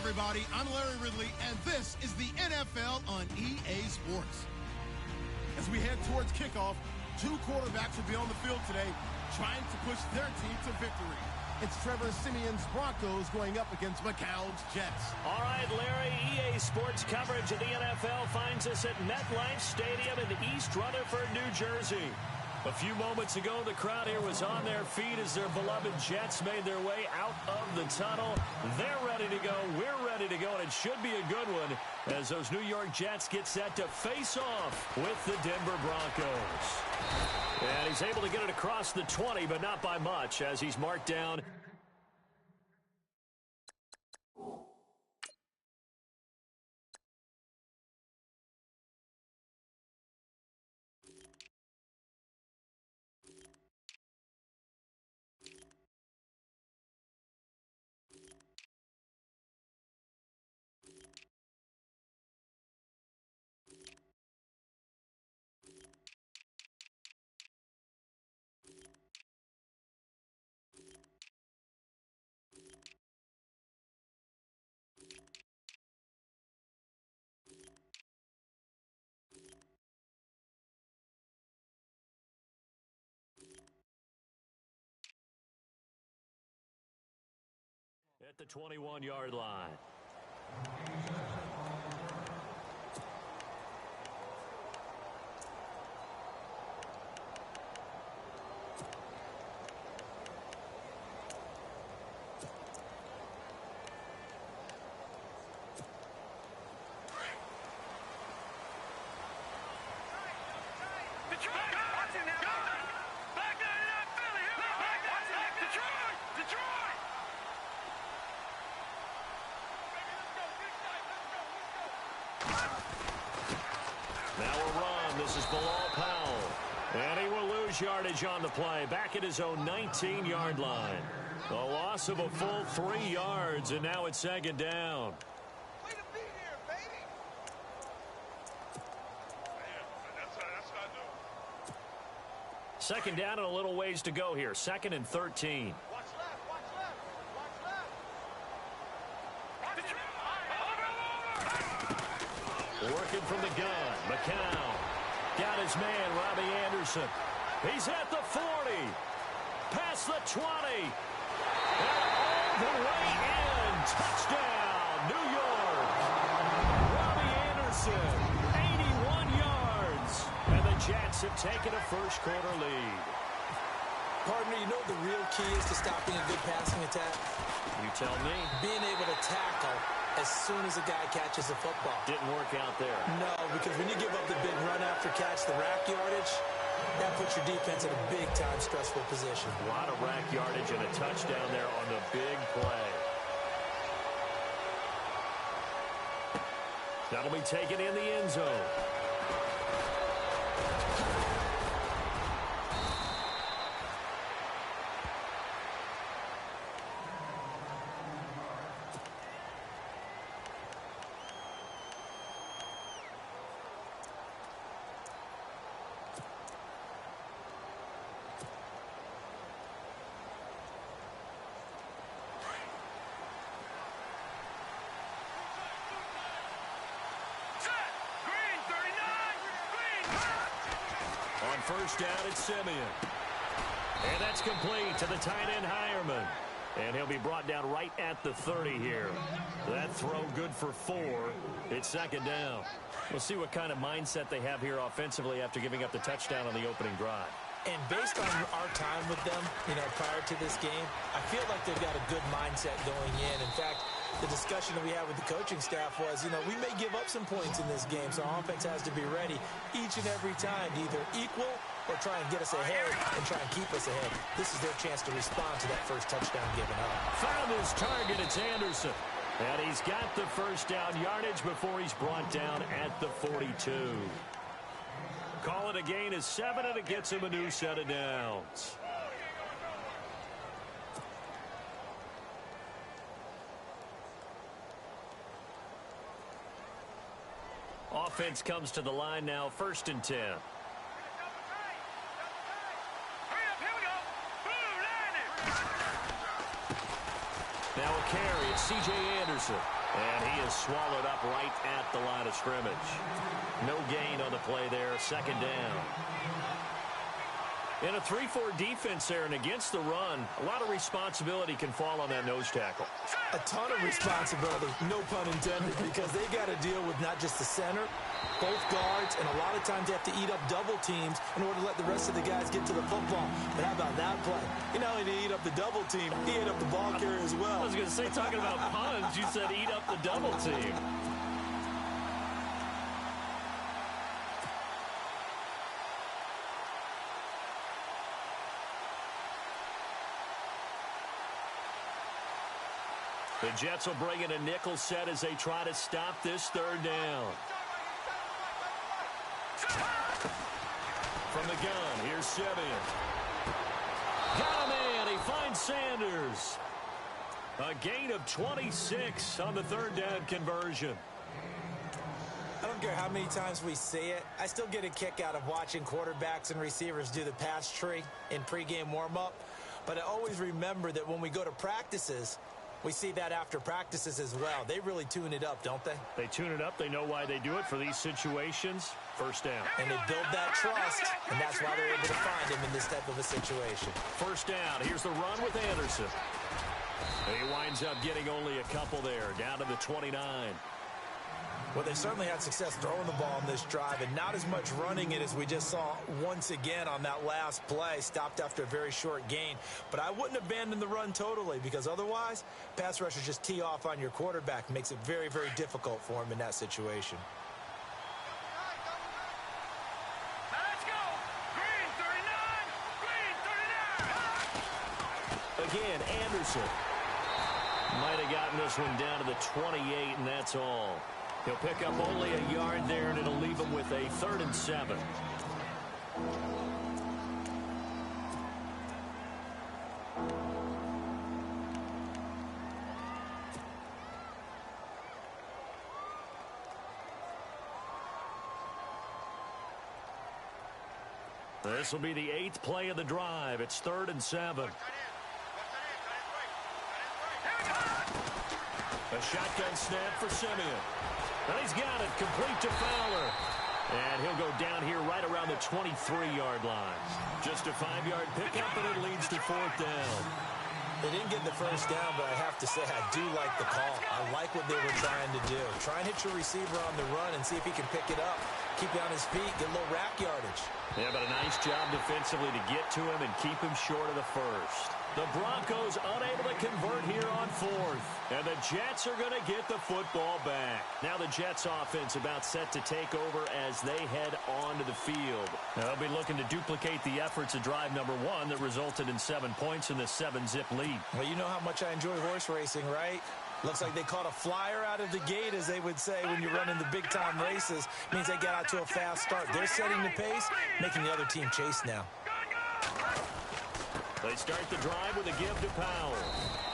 everybody. I'm Larry Ridley, and this is the NFL on EA Sports. As we head towards kickoff, two quarterbacks will be on the field today trying to push their team to victory. It's Trevor Siemian's Broncos going up against McCown's Jets. All right, Larry, EA Sports coverage of the NFL finds us at MetLife Stadium in East Rutherford, New Jersey. A few moments ago, the crowd here was on their feet as their beloved Jets made their way out of the tunnel. They're ready to go. We're ready to go, and it should be a good one as those New York Jets get set to face off with the Denver Broncos. And he's able to get it across the 20, but not by much as he's marked down. At the 21-yard line. This is Bilal Powell. And he will lose yardage on the play. Back at his own 19-yard line. A loss of a full 3 yards, and now it's second down. Way to be here, baby. That's what I do. Second down and a little ways to go here. 2nd and 13. Watch left, watch left, watch left. Working from the gun. McCown. Got his man, Robbie Anderson. He's at the 40. Past the 20. And all the way in. Touchdown, New York. Robbie Anderson, 81 yards. And the Jets have taken a first-quarter lead. Partner, you know the real key is to stopping a good passing attack? You tell me. Being able to tackle as soon as a guy catches a football. Didn't work out there. No, because when you give up the big run after catch, the rack yardage, that puts your defense in a big-time stressful position. A lot of rack yardage and a touchdown there on the big play. That'll be taken in the end zone. First down, it's Siemian. And that's complete to the tight end, Hireman. And he'll be brought down right at the 30 here. That throw good for 4. It's second down. We'll see what kind of mindset they have here offensively after giving up the touchdown on the opening drive. And based on our time with them, prior to this game, I feel like they've got a good mindset going in. In fact, the discussion that we had with the coaching staff was, we may give up some points in this game, so our offense has to be ready each and every time to either equal or try and get us ahead and try and keep us ahead. This is their chance to respond to that first touchdown given up. Found his target, it's Anderson. And he's got the first down yardage before he's brought down at the 42. Call it a gain of 7, and it gets him a new set of downs. Offense comes to the line now, 1st and 10. Now a carry, it's C.J. Anderson. And he is swallowed up right at the line of scrimmage. No gain on the play there, second down. In a 3-4 defense there and against the run, a lot of responsibility can fall on that nose tackle. A ton of responsibility, no pun intended, because they got to deal with not just the center, both guards, and a lot of times they have to eat up double teams in order to let the rest of the guys get to the football. But how about that play? He not only did he eat up the double team, he ate up the ball carrier as well. I was going to say, talking about puns, you said eat up the double team. The Jets will bring in a nickel set as they try to stop this third down. From the gun, here's Simeon. Got a man, he finds Sanders. A gain of 26 on the third down conversion. I don't care how many times we see it. I still get a kick out of watching quarterbacks and receivers do the pass tree in pregame warm-up. But I always remember that when we go to practices, we see that after practices as well. They really tune it up, don't they? They tune it up. They know why they do it for these situations. First down. And they build that trust, and that's why they're able to find him in this type of a situation. First down. Here's the run with Anderson. He winds up getting only a couple there, down to the 29. Well, they certainly had success throwing the ball on this drive, and not as much running it as we just saw once again on that last play, stopped after a very short gain. But I wouldn't abandon the run totally, because otherwise, pass rushers just tee off on your quarterback. Makes it very, very difficult for him in that situation. Let's go! Green 39! Green 39! Again, Anderson. Might have gotten this one down to the 28, and that's all. He'll pick up only a yard there, and it'll leave him with a 3rd and 7. This will be the 8th play of the drive. It's 3rd and 7. A shotgun snap for Simeon. And he's got it, complete to Fowler. And he'll go down here right around the 23-yard line. Just a 5-yard pickup, and it leads to 4th down. They didn't get the first down, but I have to say I do like the call. I like what they were trying to do. Try and hit your receiver on the run and see if he can pick it up. Keep it on his feet, get a little rack yardage. Yeah, but a nice job defensively to get to him and keep him short of the first. The Broncos unable to convert here on 4th. And the Jets are going to get the football back. Now the Jets offense about set to take over as they head onto the field. They'll be looking to duplicate the efforts of drive number 1 that resulted in 7 points in the 7-zip lead. Well, you know how much I enjoy horse racing, right? Looks like they caught a flyer out of the gate, as they would say when you're running the big-time races. Means they got out to a fast start. They're setting the pace, making the other team chase now. They start the drive with a give to Powell.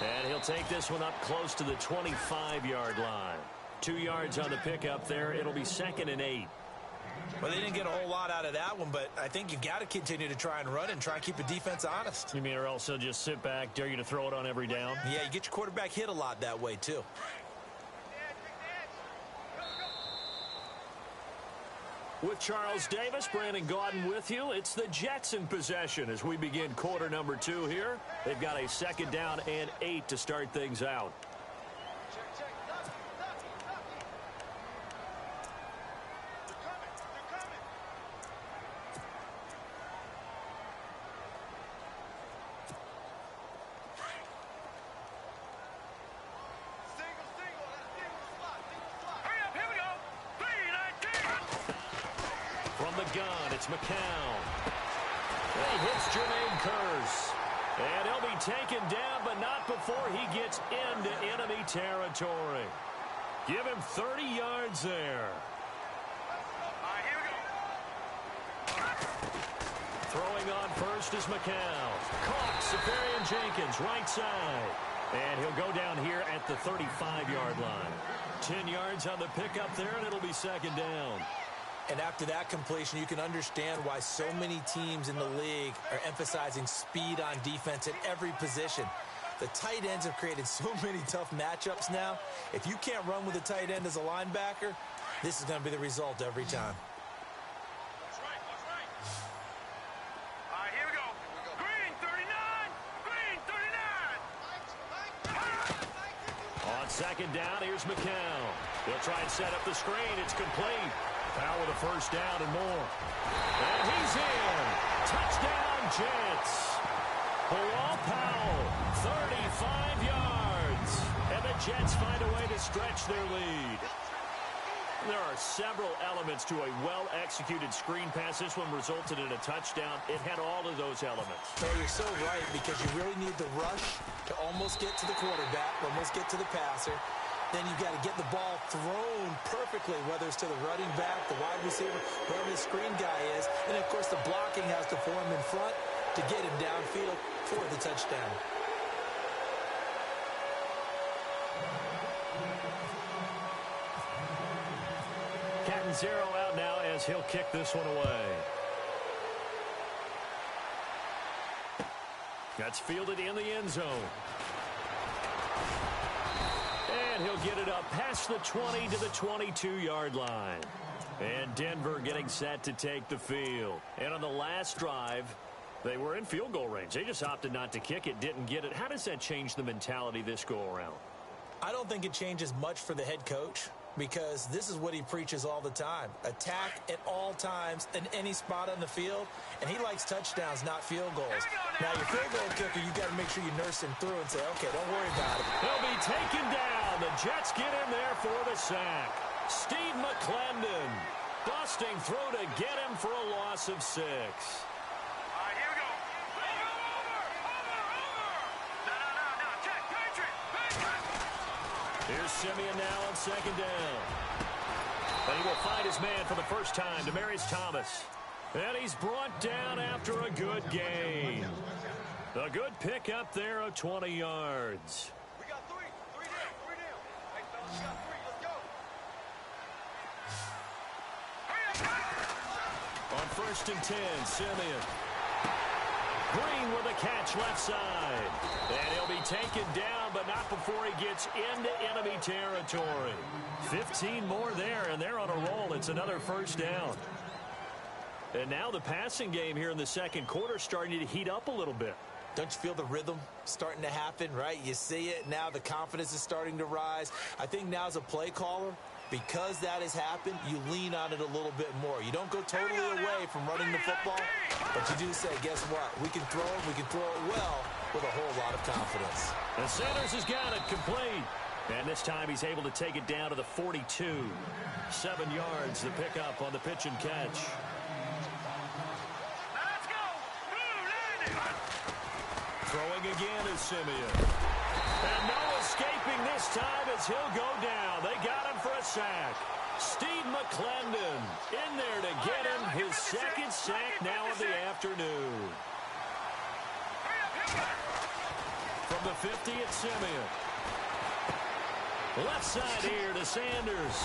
And he'll take this one up close to the 25-yard line. 2 yards on the pickup there. It'll be 2nd and 8. Well, they didn't get a whole lot out of that one, but I think you got to continue to try and run and try and keep the defense honest. You mean or else they'll just sit back, dare you to throw it on every down? Yeah, you get your quarterback hit a lot that way, too. With Charles Davis, Brandon Gaudin with you. It's the Jets in possession as we begin quarter number 2 here. They've got a 2nd down and 8 to start things out. It's McCown. He hits Jermaine Kearse. And he'll be taken down, but not before he gets into enemy territory. Give him 30 yards there. Throwing on first is McCown. Caught Safarian Jenkins, right side. And he'll go down here at the 35-yard line. 10 yards on the pickup there, and it'll be 2nd down. And after that completion, you can understand why so many teams in the league are emphasizing speed on defense at every position. The tight ends have created so many tough matchups now. If you can't run with a tight end as a linebacker, this is going to be the result every time. That's right. All right, here we go. Green, 39. Green, 39. On second down, here's McCown. He'll try and set up the screen. It's complete. Powell with a first down and more. And he's in. Touchdown, Jets. Bilal Powell, 35 yards. And the Jets find a way to stretch their lead. There are several elements to a well-executed screen pass. This one resulted in a touchdown. It had all of those elements. So you're so right, because you really need the rush to almost get to the quarterback, almost get to the passer. Then you've got to get the ball thrown perfectly, whether it's to the running back, the wide receiver, whoever the screen guy is. And, of course, the blocking has to form in front to get him downfield for the touchdown. Zero out now as he'll kick this one away. That's fielded in the end zone. And he'll get it up past the 20 to the 22-yard line. And Denver getting set to take the field. And on the last drive, they were in field goal range. They just opted not to kick it, didn't get it. How does that change the mentality this go-around? I don't think it changes much for the head coach, because this is what he preaches all the time. Attack at all times in any spot on the field, and he likes touchdowns, not field goals. Now, your field goal kicker, you got to make sure you nurse him through and say, okay, don't worry about it. He'll be taken down. The Jets get in there for the sack. Steve McClendon busting through to get him for a loss of 6. All right, here we go. Over. No. Check. Patriot. Here's Simeon now on second down. And he will find his man for the first time, Demaryius Thomas. And he's brought down after a good gain. A good pickup there of 20 yards. We got three. Three down. Hey, fellas, we got 3. Let's go. On first and 10, Simeon. Green with a catch left side. And he'll be taken down, but not before he gets into enemy territory. 15 more there, and they're on a roll. It's another first down. And now the passing game here in the second quarter starting to heat up a little bit. Don't you feel the rhythm starting to happen, right? You see it. Now the confidence is starting to rise. I think now as a play caller, because that has happened, you lean on it a little bit more. You don't go totally away from running the football, but you do say, guess what? We can throw it. We can throw it well with a whole lot of confidence. And Sanders has got it complete. And this time he's able to take it down to the 42. 7 yards, the pickup on the pitch and catch. Let's go. Throwing again is Simeon. And no escaping this time as he'll go down. They got him for a sack. Steve McClendon in there to get him his second sack now of the afternoon. From the 50, it's Simeon. Left side here to Sanders.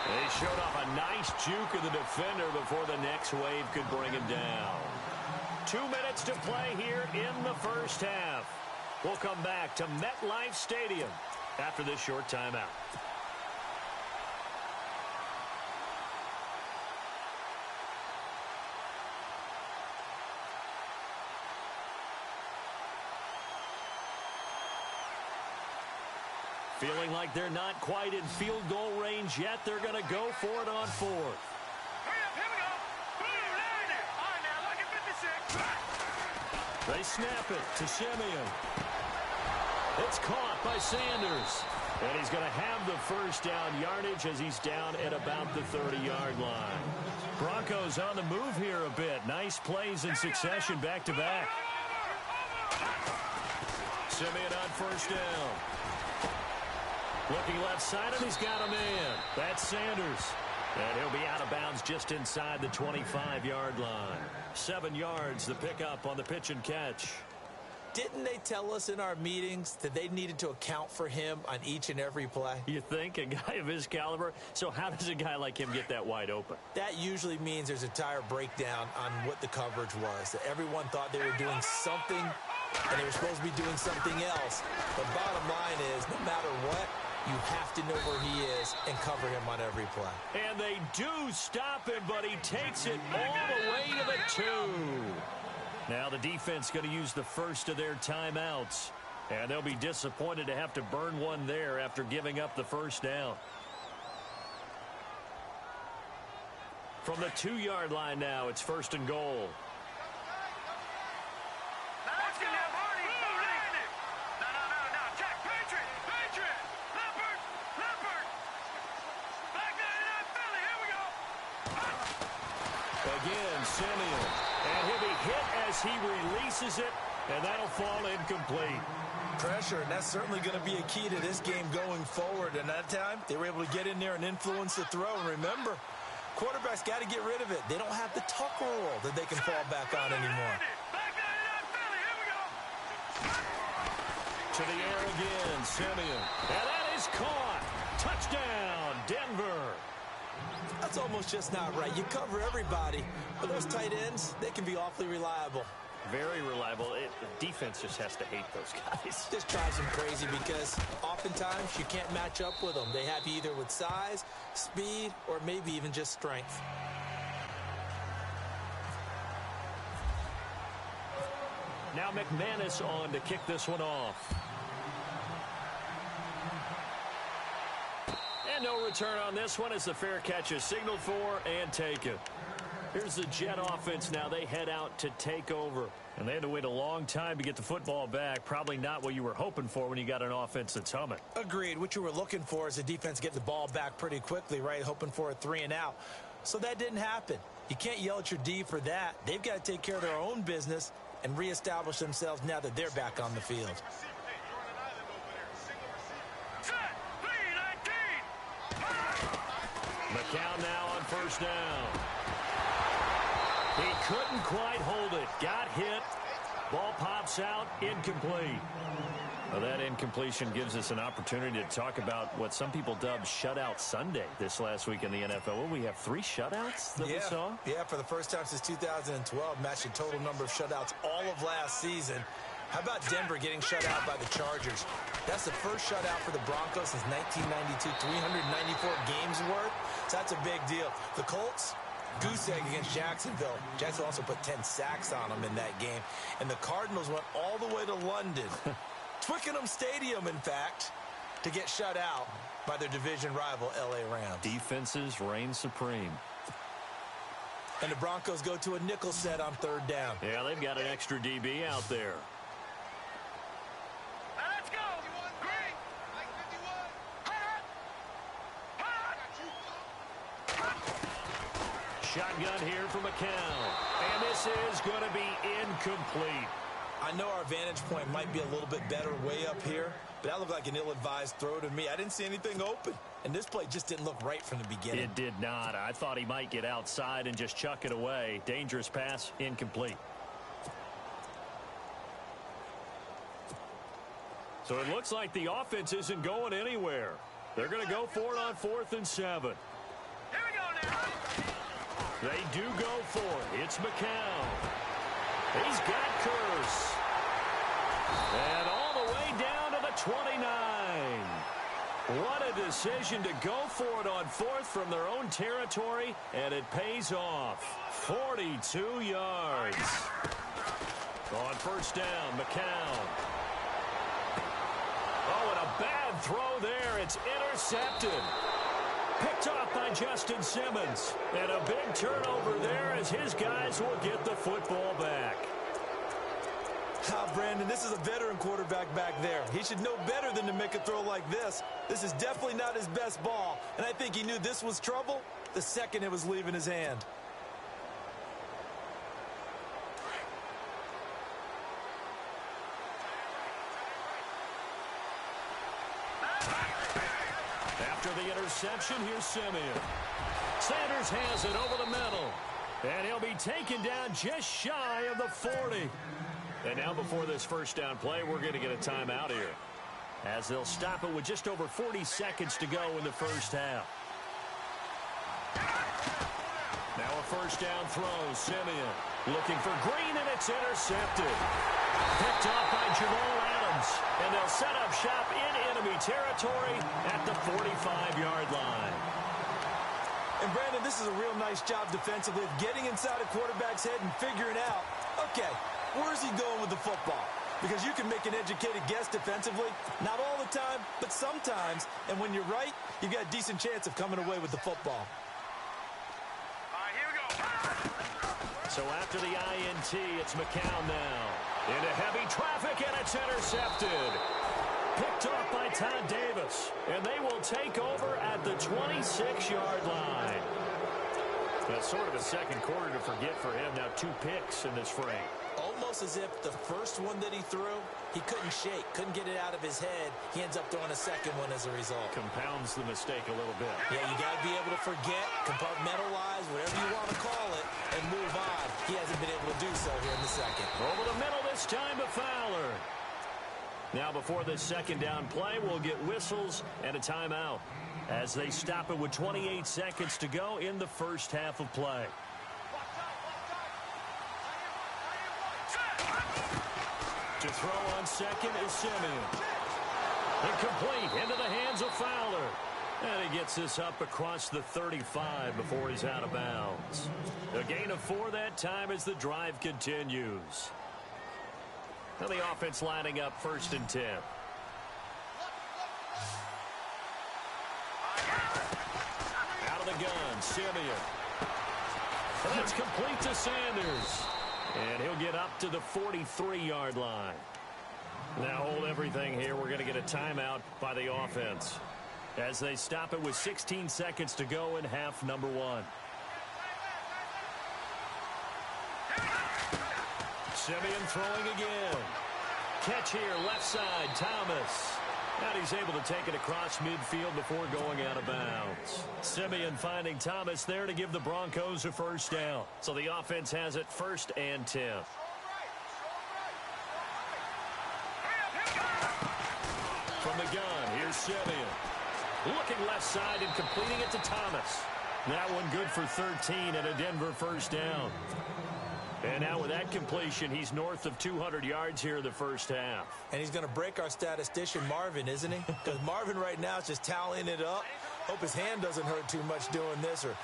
They showed off a nice juke of the defender before the next wave could bring him down. 2 minutes to play here in the first half. We'll come back to MetLife Stadium after this short timeout. Feeling like they're not quite in field goal range yet. They're going to go for it on 4th. Here we go. Boom, land it. All right, now, look at 56. They snap it to Simeon. It's caught by Sanders. And he's going to have the first down yardage as he's down at about the 30-yard line. Broncos on the move here a bit. Nice plays in succession back-to-back. Simeon on first down. Looking left side, and he's got a man. That's Sanders. And he'll be out of bounds just inside the 25-yard line. 7 yards, the pickup on the pitch and catch. Didn't they tell us in our meetings that they needed to account for him on each and every play? You think? A guy of his caliber? So how does a guy like him get that wide open? That usually means there's a tire breakdown on what the coverage was. That everyone thought they were doing something and they were supposed to be doing something else. The bottom line is, no matter what, you have to know where he is and cover him on every play. And they do stop him, but he takes it all the way to the 2. Now the defense going to use the first of their timeouts. And they'll be disappointed to have to burn one there after giving up the first down. From the 2-yard line now, it's 1st and goal. Again, Simeon. And he'll be hit as he releases it, and that'll fall incomplete. Pressure, and that's certainly going to be a key to this game going forward. And that time, they were able to get in there and influence the throw. And remember, quarterbacks got to get rid of it. They don't have the tuck rule that they can fall back on anymore. To the air again, Simeon. And that is caught. Touchdown, Denver. That's almost just not right. You cover everybody, but those tight ends, they can be awfully reliable. Very reliable. The defense just has to hate those guys. Just drives them crazy because oftentimes you can't match up with them. They have you either with size, speed, or maybe even just strength. Now McManus on to kick this one off. And no return on this one as the fair catch is signaled for and taken. Here's the Jet offense now. They head out to take over. And they had to wait a long time to get the football back. Probably not what you were hoping for when you got an offense that's humming. Agreed. What you were looking for is the defense getting the ball back pretty quickly, right? Hoping for a 3-and-out. So that didn't happen. You can't yell at your D for that. They've got to take care of their own business and reestablish themselves now that they're back on the field. McCown now on 1st down. He couldn't quite hold it. Got hit. Ball pops out. Incomplete. Well, that incompletion gives us an opportunity to talk about what some people dubbed Shutout Sunday this last week in the NFL. Well, we have 3 shutouts that we saw? Yeah, for the first time since 2012, matched the total number of shutouts all of last season. How about Denver getting shut out by the Chargers? That's the first shutout for the Broncos since 1992, 394 games worth. So that's a big deal. The Colts, goose egg against Jacksonville. Jacksonville also put 10 sacks on them in that game. And the Cardinals went all the way to London, Twickenham Stadium, in fact, to get shut out by their division rival, L.A. Rams. Defenses reign supreme. And the Broncos go to a nickel set on 3rd down. Yeah, they've got an extra DB out there. Let's go. Green. Like 51. Shotgun here for McCown. And this is going to be incomplete. I know our vantage point might be a little bit better way up here, but that looked like an ill-advised throw to me. I didn't see anything open, and this play just didn't look right from the beginning. It did not. I thought he might get outside and just chuck it away. Dangerous pass, incomplete. So it looks like the offense isn't going anywhere. They're going to go for it on 4th and 7. Here we go now. They do go for it. It's McCown. He's got Curse. And all the way down to the 29. What a decision to go for it on 4th from their own territory, and it pays off. 42 yards. On 1st down, McCown. Oh, and a bad throw there. It's intercepted. Picked off by Justin Simmons. And a big turnover there as his guys will get the football back. Brandon, this is a veteran quarterback back there. He should know better than to make a throw like this. This is definitely not his best ball. And I think he knew this was trouble the second it was leaving his hand. After the interception, here's Simeon. Sanders has it over the middle. And he'll be taken down just shy of the 40. And now before this 1st down play, we're going to get a timeout here, as they'll stop it with just over 40 seconds to go in the 1st half. Now a 1st down throw. Simeon Looking for Green, and it's intercepted. Picked off by Jamal Adams. And they'll set up shop in enemy territory at the 45-yard line. And, Brandon, this is a real nice job defensively of getting inside a quarterback's head and figuring out, okay, where's he going with the football? Because you can make an educated guess defensively. Not all the time, but sometimes. And when you're right, you've got a decent chance of coming away with the football. All right, here we go. So after the INT, it's McCown now. Into heavy traffic, and it's intercepted. Picked off by Todd Davis. And they will take over at the 26-yard line. That's sort of a second quarter to forget for him. Now 2 picks in this frame. Almost as if the first one that he threw, he couldn't shake, couldn't get it out of his head. He ends up throwing a second one as a result. Compounds the mistake a little bit. Yeah, you got to be able to forget, compartmentalize, whatever you want to call it, and move on. He hasn't been able to do so here in the second. Over the middle this time to Fowler. Now before this second down play, we'll get whistles and a timeout as they stop it with 28 seconds to go in the first half of play. To throw on second is Simeon. Incomplete into the hands of Fowler. And he gets this up across the 35 before he's out of bounds. A gain of 4 that time as the drive continues. Now the offense lining up 1st and 10. Out of the gun, Simeon. And that's complete to Sanders. And he'll get up to the 43-yard line. Now hold everything here. We're going to get a timeout by the offense as they stop it with 16 seconds to go in half number 1. Simeon throwing again. Catch here, left side, Thomas. And he's able to take it across midfield before going out of bounds. Simeon finding Thomas there to give the Broncos a first down. So the offense has it 1st and 10. From the gun, here's Simeon. Looking left side and completing it to Thomas. That one good for 13 and a Denver first down. And now with that completion, he's north of 200 yards here in the first half. And he's going to break our statistician, Marvin, isn't he? Because Marvin right now is just tallying it up. Hope his hand doesn't hurt too much doing this or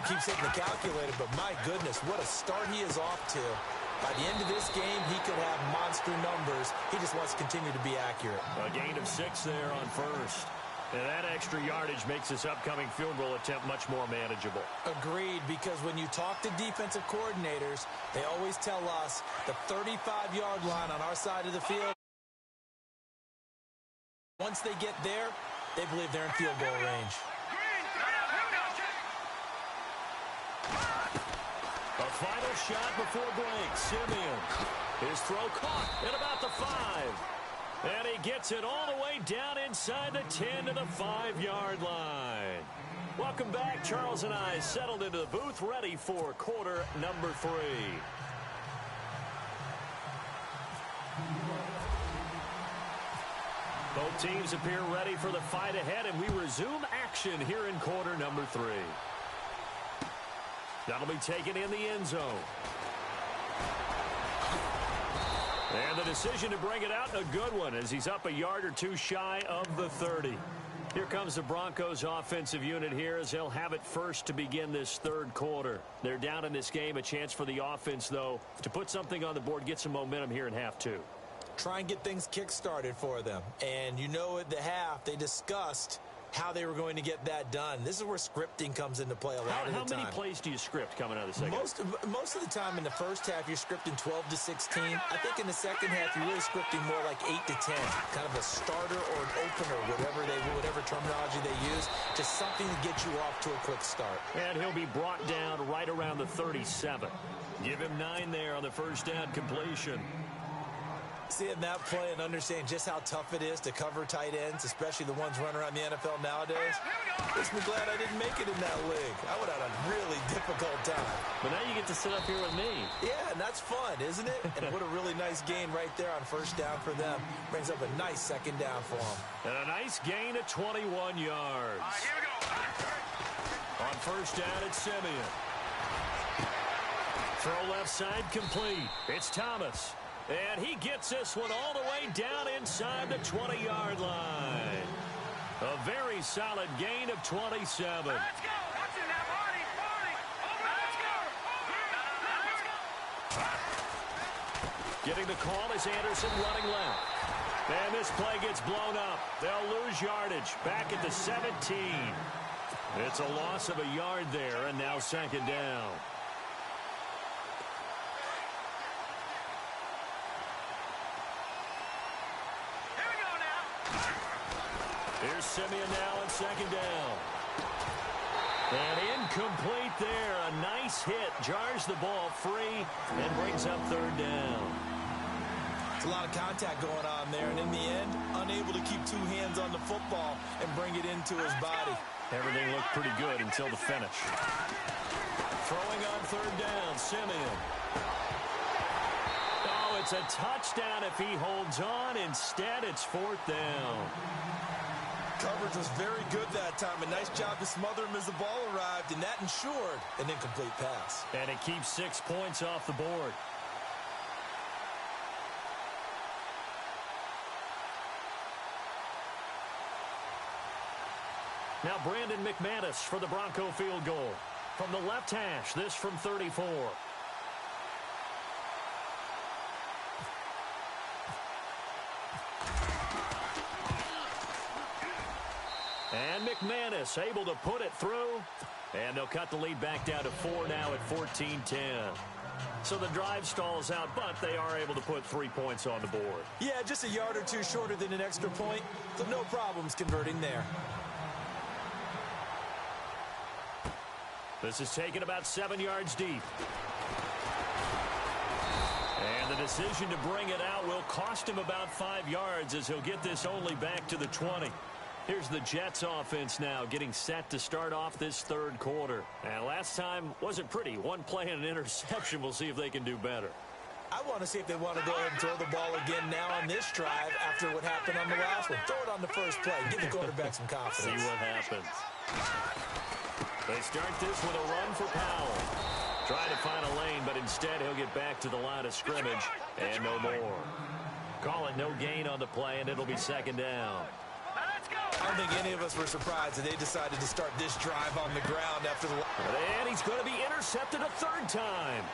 keeps hitting the calculator. But my goodness, what a start he is off to. By the end of this game, he could have monster numbers. He just wants to continue to be accurate. A gain of 6 there on first. And that extra yardage makes this upcoming field goal attempt much more manageable. Agreed, because when you talk to defensive coordinators, they always tell us the 35-yard line on our side of the field. Once they get there, they believe they're in field goal range. A final shot before break. Simeon. His throw caught at about the 5. And he gets it all the way down inside the 10 to the 5-yard line. Welcome back. Charles and I settled into the booth, ready for quarter number 3. Both teams appear ready for the fight ahead, and we resume action here in quarter number 3. That'll be taken in the end zone. And the decision to bring it out, a good one, as he's up a yard or 2 shy of the 30. Here comes the Broncos offensive unit here as they'll have it first to begin this third quarter. They're down in this game. A chance for the offense, though, to put something on the board, get some momentum here in half 2. Try and get things kick-started for them. And you know at the half, they discussed how they were going to get that done. This is where scripting comes into play a lot of the time. How many plays do you script coming out of the second? Most of the time in the first half, you're scripting 12 to 16. I think in the second half, you're really scripting more like 8 to 10. Kind of a starter or an opener, whatever terminology they use. Just something to get you off to a quick start. And he'll be brought down right around the 37. Give him 9 there on the first down completion. Seeing that play and understanding just how tough it is to cover tight ends, especially the ones running around the NFL nowadays, makes me glad I didn't make it in that league. I would have had a really difficult time. But now you get to sit up here with me. Yeah, and that's fun, isn't it? And what a really nice gain right there on first down for them. Brings up a nice second down for them. And a nice gain of 21 yards. Here we go. On first down, it's Simeon. Throw left side complete. It's Thomas. And he gets this one all the way down inside the 20-yard line. A very solid gain of 27. Let's go. That's it now, Marty. Let's go. Getting the call is Anderson running left. And this play gets blown up. They'll lose yardage. Back at the 17. It's a loss of a yard there, and now second down. Here we go now. Here's Simeon now on second down. And incomplete there. A nice hit. Jars the ball free and brings up third down. It's a lot of contact going on there, and in the end, unable to keep two hands on the football and bring it into his body. Everything looked pretty good until the finish. Throwing on third down, Simeon. Oh, it's a touchdown if he holds on. Instead, it's fourth down. Coverage was very good that time. A nice job to smother him as the ball arrived, and that ensured an incomplete pass. And it keeps 6 points off the board. Now Brandon McManus for the Bronco field goal. From the left hash, this from 34. And McManus able to put it through. And they'll cut the lead back down to 4 now at 14-10. So the drive stalls out, but they are able to put 3 points on the board. Yeah, just a yard or two shorter than an extra point, so no problems converting there. This is taken about 7 yards deep. And the decision to bring it out will cost him about 5 yards as he'll get this only back to the 20. Here's the Jets offense now getting set to start off this third quarter. And last time wasn't pretty. One play and an interception. We'll see if they can do better. I want to see if they want to go ahead and throw the ball again now on this drive after what happened on the last one. Throw it on the first play. Give the quarterback some confidence. See what happens. They start this with a run for Powell. Trying to find a lane, but instead he'll get back to the line of scrimmage and no more. Call it no gain on the play, and it'll be second down. I don't think any of us were surprised that they decided to start this drive on the ground after the... And he's going to be intercepted a third time.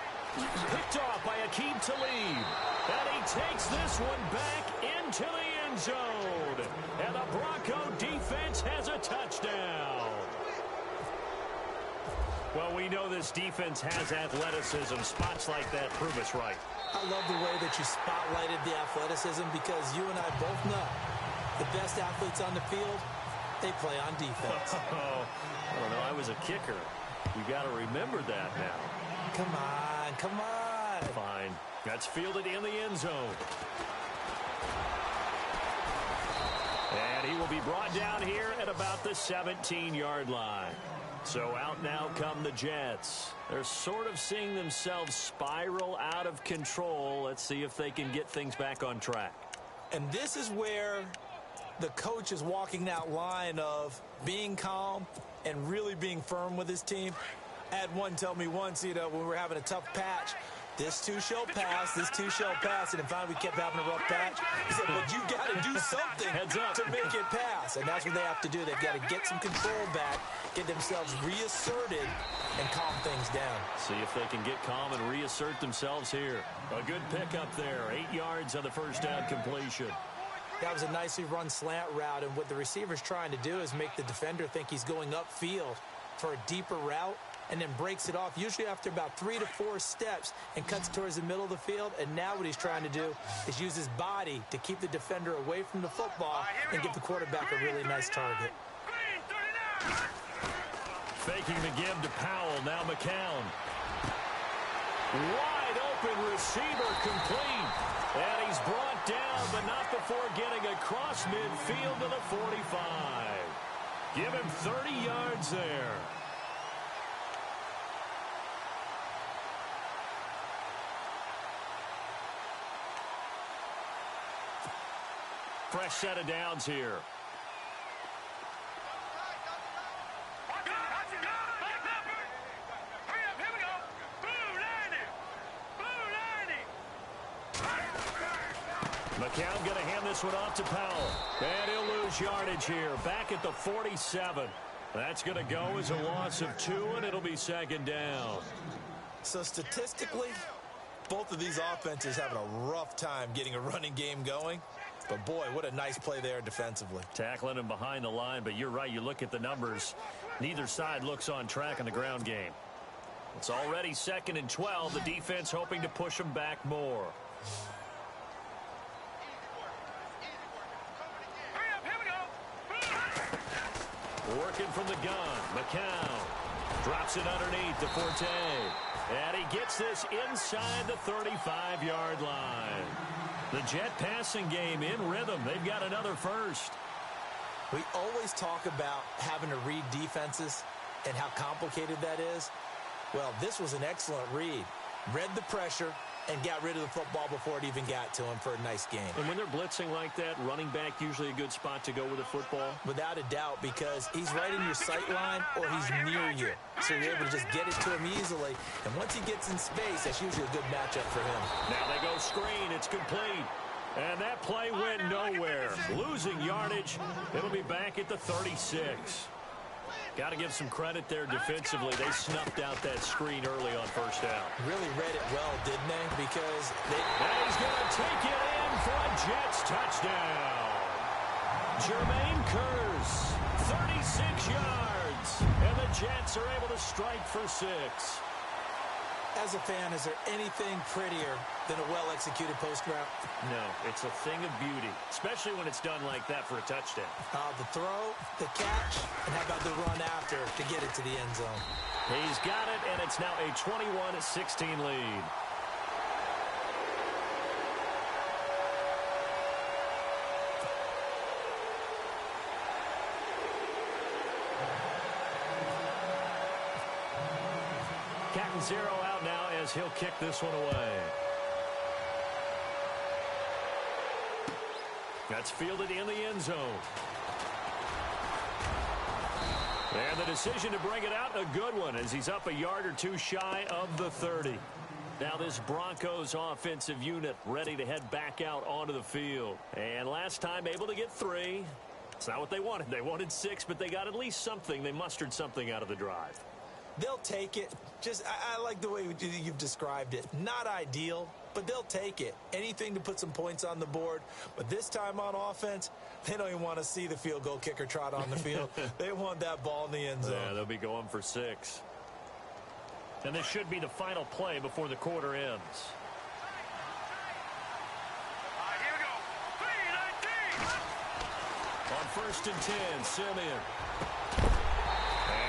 Picked off by Aqib Talib. And he takes this one back into the end zone. And the Bronco defense has a touchdown. Well, we know this defense has athleticism. Spots like that prove us right. I love the way that you spotlighted the athleticism because you and I both know the best athletes on the field, they play on defense. Oh, I don't know. I was a kicker. You got to remember that now. Come on, come on. Fine. That's fielded in the end zone. And he will be brought down here at about the 17-yard line. So out now come the Jets. They're sort of seeing themselves spiral out of control. Let's see if they can get things back on track. And this is where the coach is walking that line of being calm and really being firm with his team. I had one tell me once, you know, when we were having a tough patch, this too shall pass, this too shall pass. And finally we kept having a rough patch. He said, but you got to do something to make it pass. And that's what they have to do. They've got to get some control back, get themselves reasserted, and calm things down. See if they can get calm and reassert themselves here. A good pickup there. 8 yards on the first down completion. That was a nicely run slant route. And what the receiver's trying to do is make the defender think he's going upfield for a deeper route, and then breaks it off, usually after about 3 to 4 steps, and cuts towards the middle of the field. And now what he's trying to do is use his body to keep the defender away from the football and give the quarterback a really nice target. Faking the give to Powell, now McCown. Wide open receiver complete. And he's brought down, but not before getting across midfield to the 45. Give him 30 yards there. Fresh set of downs here. McCown going to hand this one off to Powell. And he'll lose yardage here. Back at the 47. That's going to go as a loss of 2, and it'll be second down. So statistically, both of these offenses having a rough time getting a running game going. But, boy, what a nice play there defensively. Tackling him behind the line, but you're right. You look at the numbers. Neither side looks on track in the ground game. It's already 2nd and 12. The defense hoping to push them back more. Working from the gun. McCown drops it underneath to Forte. And he gets this inside the 35-yard line. The Jet passing game in rhythm. They've got another first. We always talk about having to read defenses and how complicated that is. Well, this was an excellent read. Read the pressure and got rid of the football before it even got to him for a nice game. And when they're blitzing like that, running back usually a good spot to go with the football? Without a doubt, because he's right in your sight line or he's near you. So you're able to just get it to him easily. And once he gets in space, that's usually a good matchup for him. Now they go screen. It's complete. And that play went nowhere. Losing yardage. It'll be back at the 36. Got to give some credit there defensively. They snuffed out that screen early on first down. Really read it well, didn't they? Because and he's going to take it in for a Jets touchdown. Jermaine Kearse, 36 yards. And the Jets are able to strike for 6. As a fan, is there anything prettier than a well-executed post route? No, it's a thing of beauty, especially when it's done like that for a touchdown. The throw, the catch, and how about the run after to get it to the end zone? He's got it, and it's now a 21-16 lead. Zero out now as he'll kick this one away. That's fielded in the end zone. And the decision to bring it out, a good one, as he's up a yard or two shy of the 30. Now this Broncos offensive unit ready to head back out onto the field. And last time able to get 3. It's not what they wanted. They wanted 6, but they got at least something. They mustered something out of the drive. They'll take it. I like the way you've described it. Not ideal, but they'll take it. Anything to put some points on the board. But this time on offense, they don't even want to see the field goal kicker trot on the field. They want that ball in the end zone. Yeah, they'll be going for 6. And this should be the final play before the quarter ends. Here we go. 3-19. On 1st and 10, Simeon.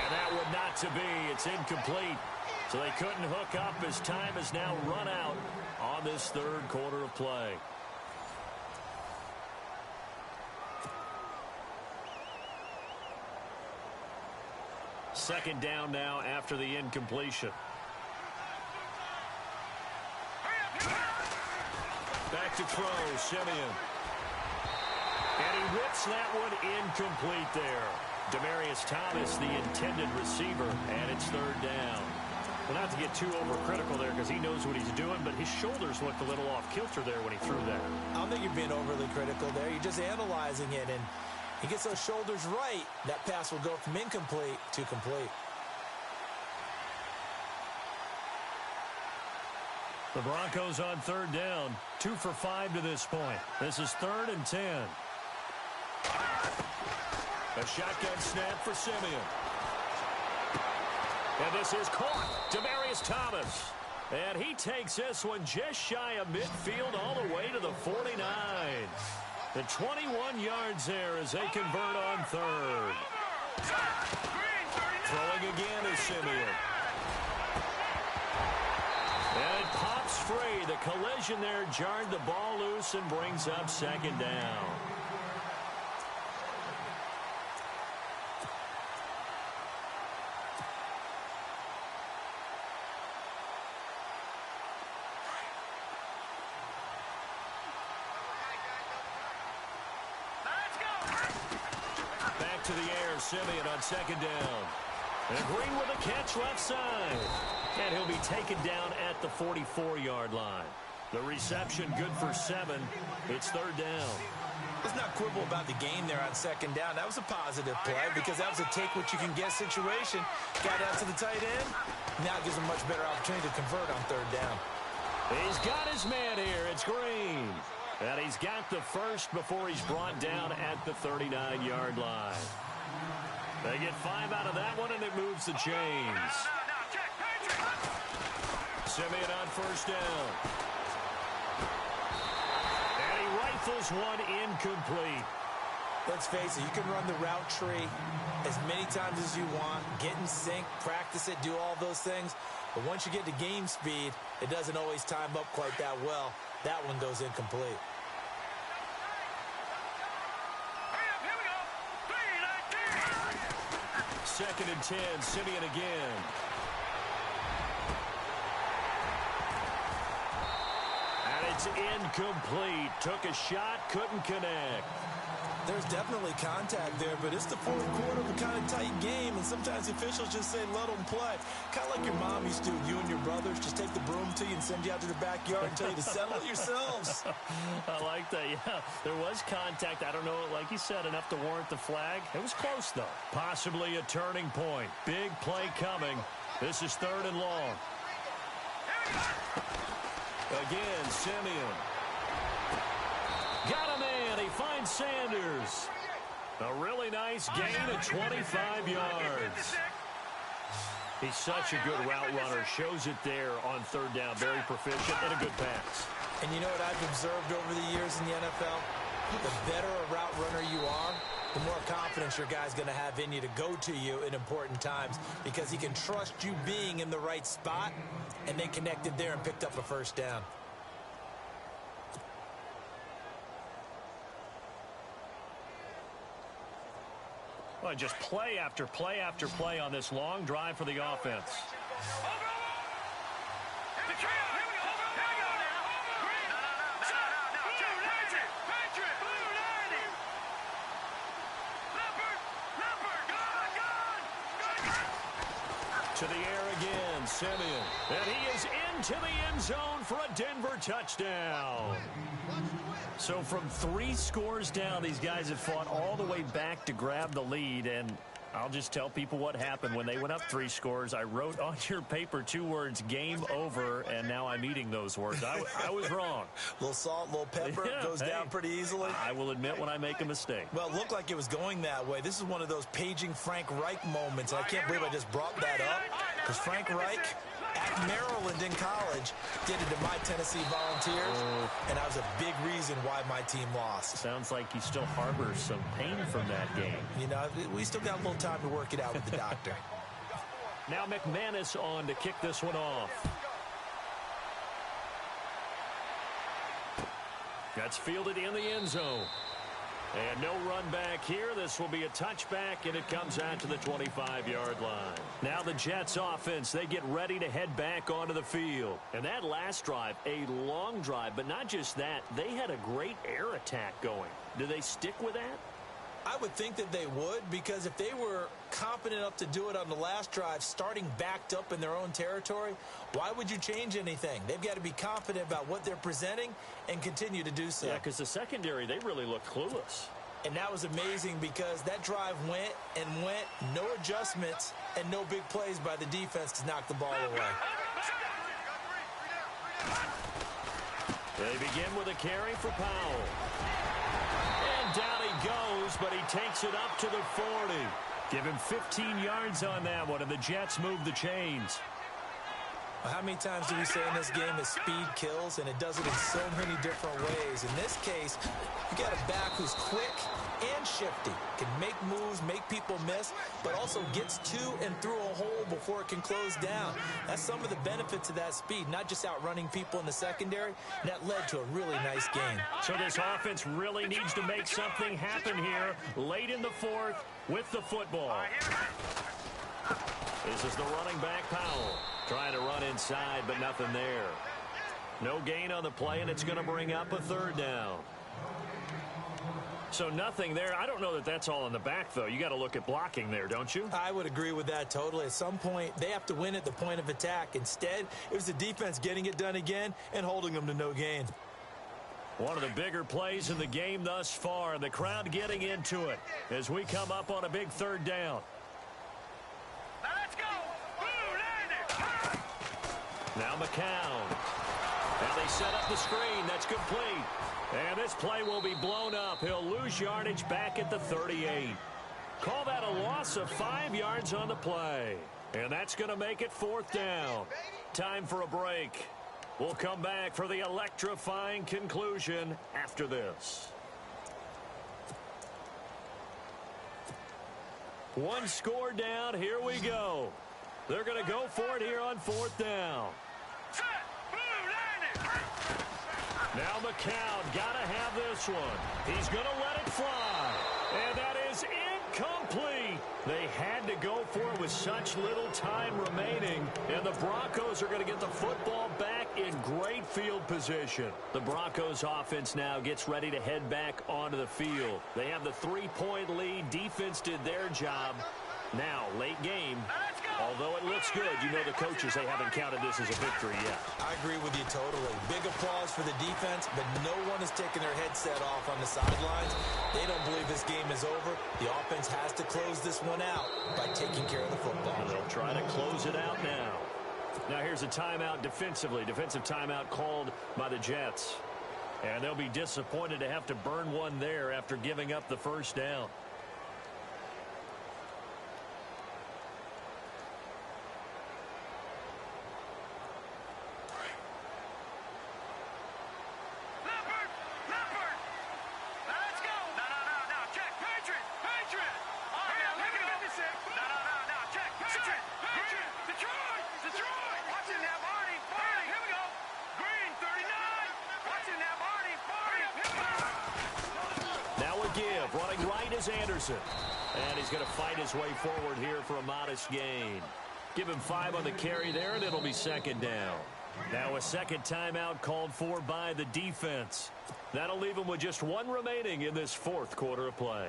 And that would not to be. It's incomplete. So they couldn't hook up as time has now run out on this 3rd quarter of play. Second down now after the incompletion. Back to throw, Simeon. And he whips that one incomplete there. Demaryius Thomas, the intended receiver, and it's 3rd down. Well, not to get too overcritical there because he knows what he's doing, but his shoulders looked a little off kilter there when he threw that. I don't think you're being overly critical there. You're just analyzing it, and he gets those shoulders right. That pass will go from incomplete to complete. The Broncos on 3rd down, 2 for 5 to this point. This is 3rd and 10. A shotgun snap for Simeon. And this is caught. Demaryius Thomas. And he takes this one just shy of midfield all the way to the 49. The 21 yards there as they convert on 3rd. Throwing again is Simeon. And it pops free. The collision there jarred the ball loose and brings up 2nd down. To the air, Simeon on 2nd down. And Green with a catch left side. And he'll be taken down at the 44-yard line. The reception good for 7. It's third down. Let's not quibble about the game there on second down. That was a positive play because that was a take-what-you-can-get situation. Got out to the tight end. Now it gives him a much better opportunity to convert on third down. He's got his man here. It's Green. And he's got the first before he's brought down at the 39-yard line. They get 5 out of that one, and it moves the chains. Simeon on first down. And he rifles one incomplete. Let's face it, you can run the route tree as many times as you want, get in sync, practice it, do all those things. But once you get to game speed, it doesn't always time up quite that well. That one goes incomplete. Second and 10, Simeon again. And it's incomplete. Took a shot, couldn't connect. There's definitely contact there, but it's the fourth quarter of a kind of tight game, and sometimes officials just say, let them play. Kind of like your mom used to do with you and your brothers. Just take the broom to you and send you out to the backyard and tell you to settle it yourselves. I like that, yeah. There was contact. I don't know, like you said, enough to warrant the flag. It was close, though. Possibly a turning point. Big play coming. This is third and long. Again, Simeon. Got a man. He finds Sanders. A really nice gain of 25 yards. He's such a good route runner. Shows it there on third down. Very proficient and a good pass. And you know what I've observed over the years in the NFL? The better a route runner you are, the more confidence your guy's going to have in you to go to you in important times because he can trust you being in the right spot, and they connected there and picked up a first down. Well, just play after play after play on this long drive for the offense. To the air again, Simeon. And he is into the end zone for a Denver touchdown. So from 3 scores down, these guys have fought all the way back to grab the lead. And I'll just tell people what happened when they went up 3 scores. I wrote on your paper 2 words, game over, and now I'm eating those words. I was wrong. A little salt, a little pepper, Yeah, goes down pretty easily. I will admit when I make a mistake. Well, it looked like it was going that way. This is one of those paging Frank Reich moments. I can't believe I just brought that up because Frank Reich at Maryland in college did it to my Tennessee Volunteers, and that was a big reason why my team lost. Sounds like he still harbors some pain from that game. You know, we still got a little time to work it out with the doctor. Now McManus on to kick this one off. That's fielded in the end zone. And no run back here. This will be a touchback, and it comes out to the 25-yard line. Now the Jets offense, they get ready to head back onto the field. And that last drive, a long drive, but not just that. They had a great air attack going. Do they stick with that? I would think that they would, because if they were competent enough to do it on the last drive, starting backed up in their own territory, why would you change anything? They've got to be confident about what they're presenting and continue to do so. Yeah, because the secondary, they really look clueless. And that was amazing because that drive went and went, no adjustments, and no big plays by the defense to knock the ball away. They begin with a carry for Powell. And down he goes, but he takes it up to the 40. Give him 15 yards on that one, and the Jets move the chains. Well, how many times do we say in this game that speed kills, and it does it in so many different ways? In this case, you got a back who's quick and shifty, can make moves, make people miss, but also gets to and through a hole before it can close down. That's some of the benefits of that speed, not just outrunning people in the secondary. And that led to a really nice game. So this offense really needs to make something happen here late in the fourth with the football. This is the running back, Powell. Trying to run inside, but nothing there. No gain on the play, and it's going to bring up a third down. So nothing there. I don't know that that's all in the back, though. You got to look at blocking there, don't you? I would agree with that totally. At some point, they have to win at the point of attack. Instead, it was the defense getting it done again and holding them to no gain. One of the bigger plays in the game thus far. The crowd getting into it as we come up on a big third down. Now let's go. Blue line it. Now McCown. Now they set up the screen. That's complete. And this play will be blown up. He'll lose yardage back at the 38. Call that a loss of 5 yards on the play. And that's going to make it 4th down. Time for a break. We'll come back for the electrifying conclusion after this. One score down. Here we go. They're going to go for it here on 4th down. Set. Blue line it. Now McCown got to have this one. He's going to let it fly. And that is incomplete. They had to go for it with such little time remaining. And the Broncos are going to get the football back in great field position. The Broncos offense now gets ready to head back onto the field. They have the 3-point lead. Defense did their job. Now, late game, although it looks good, you know the coaches, they haven't counted this as a victory yet. I agree with you totally. Big applause for the defense, but no one is taking their headset off on the sidelines. They don't believe this game is over. The offense has to close this one out by taking care of the football. And they'll try to close it out now. Now here's a timeout defensively. Defensive timeout called by the Jets. And they'll be disappointed to have to burn one there after giving up the first down. Running right is Anderson. And he's going to fight his way forward here for a modest gain. Give him 5 on the carry there, and it'll be 2nd down. Now a second timeout called for by the defense. That'll leave him with just 1 remaining in this 4th quarter of play.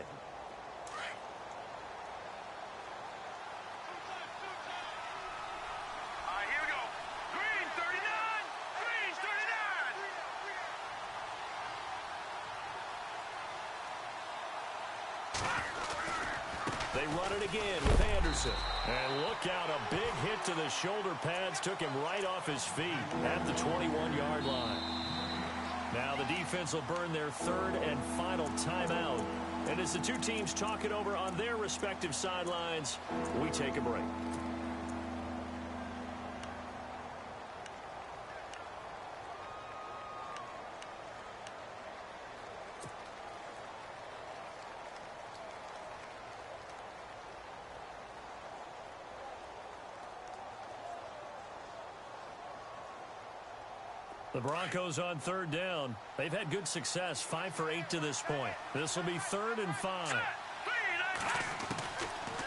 They run it again with Anderson. And look out, a big hit to the shoulder pads took him right off his feet at the 21-yard line. Now the defense will burn their 3rd and final timeout. And as the two teams talk it over on their respective sidelines, we take a break. The Broncos on 3rd down. They've had good success, 5 for 8 to this point. This will be 3rd and 5.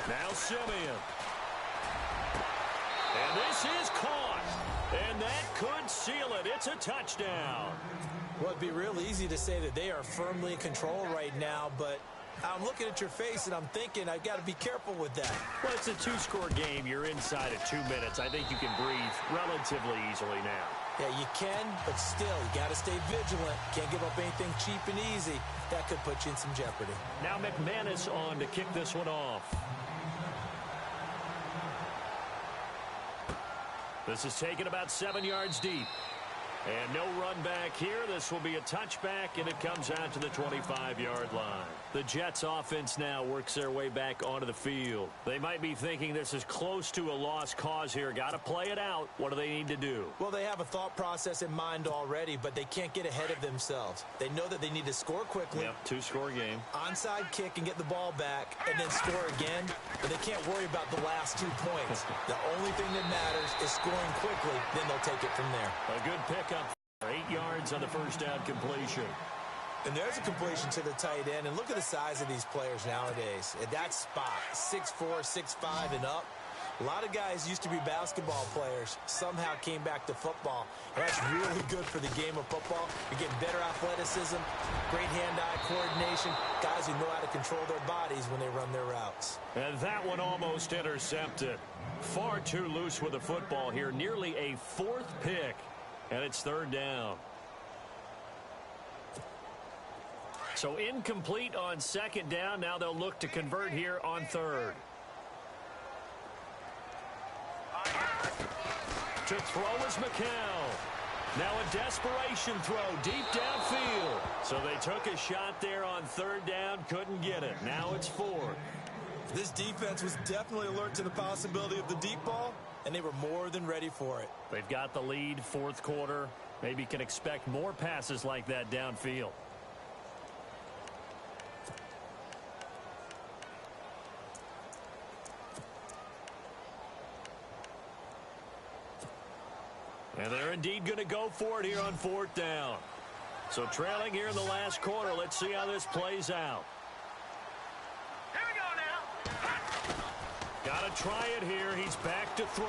Now Simeon. And this is caught. And that could seal it. It's a touchdown. Well, it'd be real easy to say that they are firmly in control right now, but I'm looking at your face and I'm thinking I've got to be careful with that. Well, it's a 2-score game. You're inside at 2 minutes. I think you can breathe relatively easily now. Yeah, you can, but still, you got to stay vigilant. Can't give up anything cheap and easy. That could put you in some jeopardy. Now McManus on to kick this one off. This is taken about 7 yards deep. And no run back here. This will be a touchback, and it comes out to the 25-yard line. The Jets offense now works their way back onto the field. They might be thinking this is close to a lost cause here. Got to play it out. What do they need to do? Well, they have a thought process in mind already, but they can't get ahead of themselves. They know that they need to score quickly. Yep, 2-score game. Onside kick and get the ball back, and then score again. But they can't worry about the last 2 points. The only thing that matters is scoring quickly. Then they'll take it from there. A good pickup. 8 yards on the first down completion. And there's a completion to the tight end. And look at the size of these players nowadays. At that spot, 6'4", 6'5", and up. A lot of guys used to be basketball players, somehow came back to football. And that's really good for the game of football. You're getting better athleticism, great hand-eye coordination, guys who know how to control their bodies when they run their routes. And that one almost intercepted. Far too loose with the football here, nearly a fourth pick. And it's third down. So incomplete on second down. Now they'll look to convert here on third. To throw is McCall. Now a desperation throw deep downfield. So they took a shot there on third down, couldn't get it. Now it's fourth. This defense was definitely alert to the possibility of the deep ball, and they were more than ready for it. They've got the lead, fourth quarter. Maybe can expect more passes like that downfield. And they're indeed going to go for it here on fourth down. So trailing here in the last quarter. Let's see how this plays out. Here we go now. Got to try it here. He's back to throw.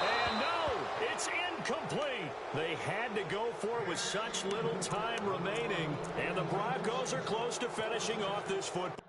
And no, it's incomplete. They had to go for it with such little time remaining. And the Broncos are close to finishing off this football.